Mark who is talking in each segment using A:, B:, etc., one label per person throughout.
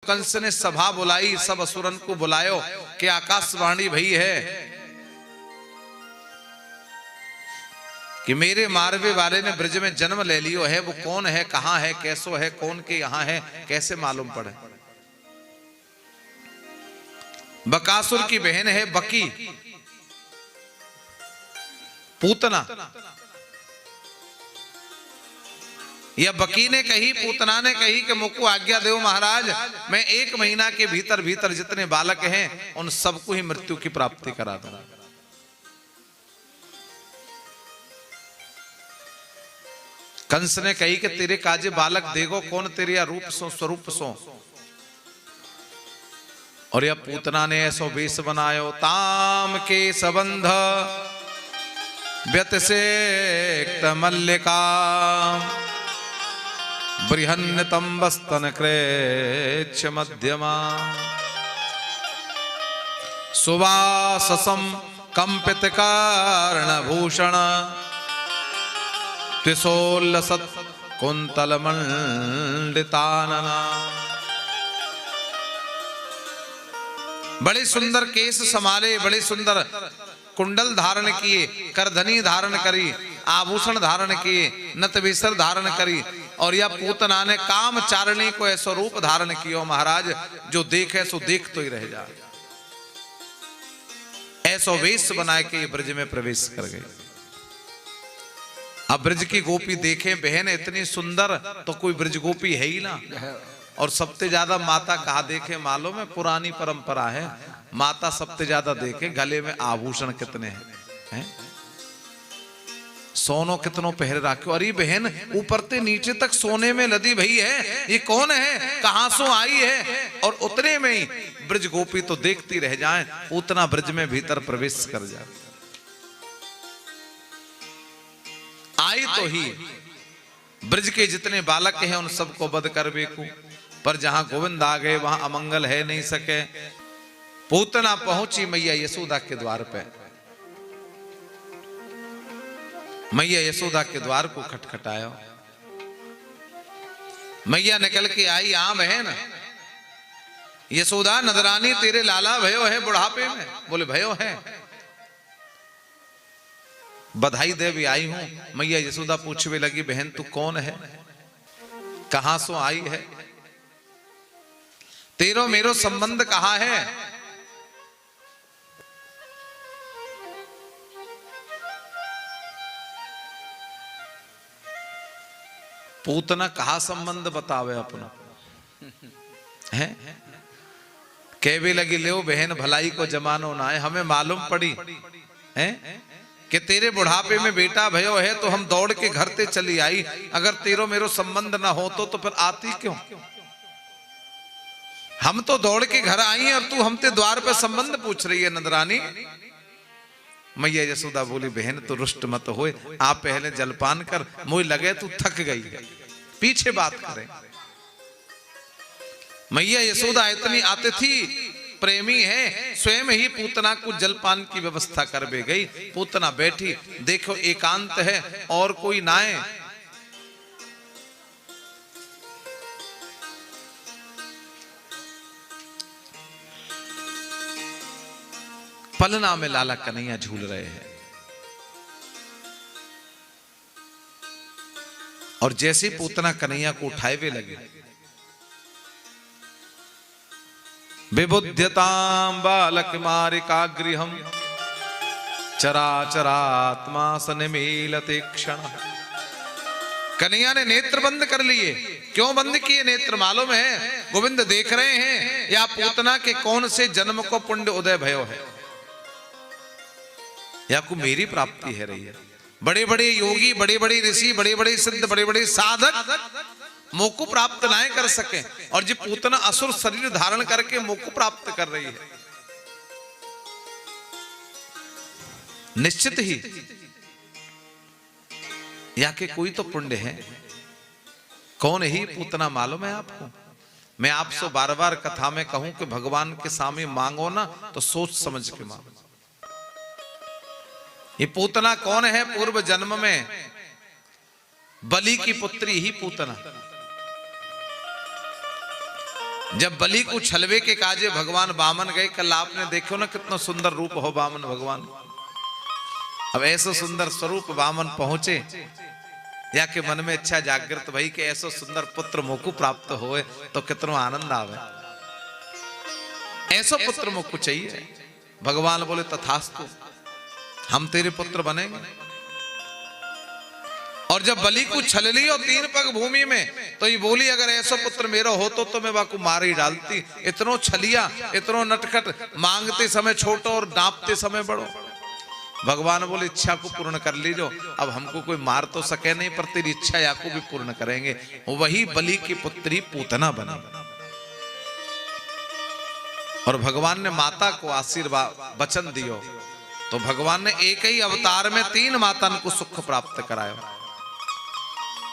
A: कंस ने सभा बुलाई, सब असुरन को बुलायो कि आकाशवाणी भई है कि मेरे मारवे वाले ने ब्रज में जन्म ले लियो है। वो कौन है, कहां है, कैसो है, कौन के यहां है, कैसे मालूम पड़े। बकासुर की बहन है बकी, पूतना। या बकी ने कही, पूतना ने कही कि मुझको आज्ञा दो महाराज, मैं 1 महीना के भीतर भीतर जितने बालक हैं उन सबको ही मृत्यु की प्राप्ति करा दूंगा। कंस ने कही कि तेरे काजे बालक देखो, कौन तेरे रूप सो स्वरूप सो। और यह पूतना ने ऐसो वेश बनायो, ताम के संबंध व्यतिसेक्त मल्लिका, बृहन्नतम वस्तन क्रेच मध्यमा, सुवाससम कंपित कर्णभूषण, त्रिशोलसत कुंतल मंडितानना। बड़े सुंदर केस समारे, बड़े सुंदर कुंडल धारण किए, करधनी धारण करी, आभूषण धारण किए, नतविसर धारण करी। और यह पूतना ने कामचारिणी को ऐसा रूप धारण किया महाराज, जो देखे सो देख तो ही रह जाए। ऐसा वेश बनाए के ब्रज में प्रवेश कर गए। अब ब्रज की गोपी देखे बहन इतनी सुंदर, तो कोई ब्रज गोपी है ही ना। और सबसे ज्यादा माता कहा देखे मालूम है, पुरानी परंपरा है, माता सबसे ज्यादा देखे गले में आभूषण कितने हैं, सोनो कितनों पहरे रखे। अरे बहन ऊपर से नीचे तक सोने में लदी भई है, ये कौन है, कहां सो आई है। और उतने में ही ब्रज गोपी तो देखती रह जाए, उतना ब्रज में भीतर प्रवेश कर जाए। आई तो ही ब्रज के जितने बालक हैं उन सबको वध कर बेकू, पर जहां गोविंद आ गए वहां अमंगल है नहीं सके। पूतना पहुंची मैया यशोदा के द्वार पे। मैया यशोदा के द्वार को खटखटाया। मैया निकल के आई, आम है ना यशोदा नदरानी, तेरे लाला भयो है बुढ़ापे में। बोले भयो है, बधाई दे भी आई हूं। मैया यशोदा पूछने लगी, बहन तू कौन है, कहां सो आई है, तेरो मेरो संबंध कहां है। पूतना कहा संबंध बतावे अपना है। कहवे लगी, ले बहन भलाई को जमानो ना है, हमें मालूम पड़ी है कि तेरे बुढ़ापे में बेटा भयो है, तो हम दौड़ के घर से चली आई। अगर तेरो मेरो संबंध ना हो तो फिर आती क्यों। हम तो दौड़ के घर आई हैं और तू हमसे द्वार पे संबंध पूछ रही है नंदरानी। मैया यशोदा बोली, बहन तो रुष्ट मत होए, आप पहले जलपान कर, मुझे लगे तू थक गई, पीछे बात करें। मैया यशोदा इतनी आतिथी प्रेमी है, स्वयं ही पूतना को जलपान की व्यवस्था कर बे गई। पूतना बैठी, देखो एकांत है और कोई ना है। पलना में लाला कन्हैया झूल रहे हैं। और जैसे पूतना कन्हैया को उठाए हुए लगे, विबुध्यताम बालक मारिका गृहम चराचरात्मा सनिमीलते क्षण। कन्हैया ने नेत्र बंद कर लिए। क्यों बंद किए नेत्र मालूम है, गोविंद देख रहे हैं या पूतना के कौन से जन्म को पुण्य उदय भयो है, या को मेरी प्राप्ति है रही है। बड़े बड़े योगी, बड़े बड़े ऋषि, बड़े बड़े सिद्ध, बड़े बड़े साधक मोह को प्राप्त ना कर सके, और जो पूतना असुर शरीर धारण करके मोह को प्राप्त कर रही है। निश्चित ही या के कोई तो पुण्य है। कौन ही पूतना मालूम है आपको। मैं आपसे बार बार कथा में कहूं कि भगवान के सामने मांगो ना तो सोच समझ के मांगो। ये पूतना कौन है, पूर्व जन्म में बलि की पुत्री ही पूतना। जब बलि को छलवे के काजे भगवान वामन गए, कल आपने देखो ना कितना सुंदर रूप हो वामन भगवान। अब ऐसा सुंदर स्वरूप वामन पहुंचे, या के मन में इच्छा जागृत भई कि ऐसा सुंदर पुत्र मोकु प्राप्त होए तो कितना आनंद आवे, ऐसा पुत्र मोकु चाहिए। भगवान बोले तथास्तु, हम तेरे पुत्र बनेंगे। और जब बलि को छल लियो 3 पग भूमि में, तो ये बोली अगर ऐसा पुत्र मेरा हो तो मैं बाकू मार ही डालती। इतनो छलिया, इतनो नटखट, मांगते समय छोटो और डांपते समय बड़ो। भगवान बोले इच्छा को पूर्ण कर लीजो, अब हमको कोई मार तो सके नहीं, पर तेरी इच्छा या को भी पूर्ण करेंगे। वही बलि की पुत्री पूतना बनी। और भगवान ने माता को आशीर्वाद वचन दियो, तो भगवान ने एक ही अवतार में 3 माता को सुख प्राप्त करायो।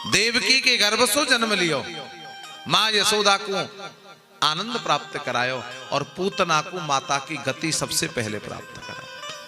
A: देवकी के गर्भ से जन्म लियो, मां यशोदा को आनंद प्राप्त करायो, और पूतना को माता की गति सबसे पहले प्राप्त करायो।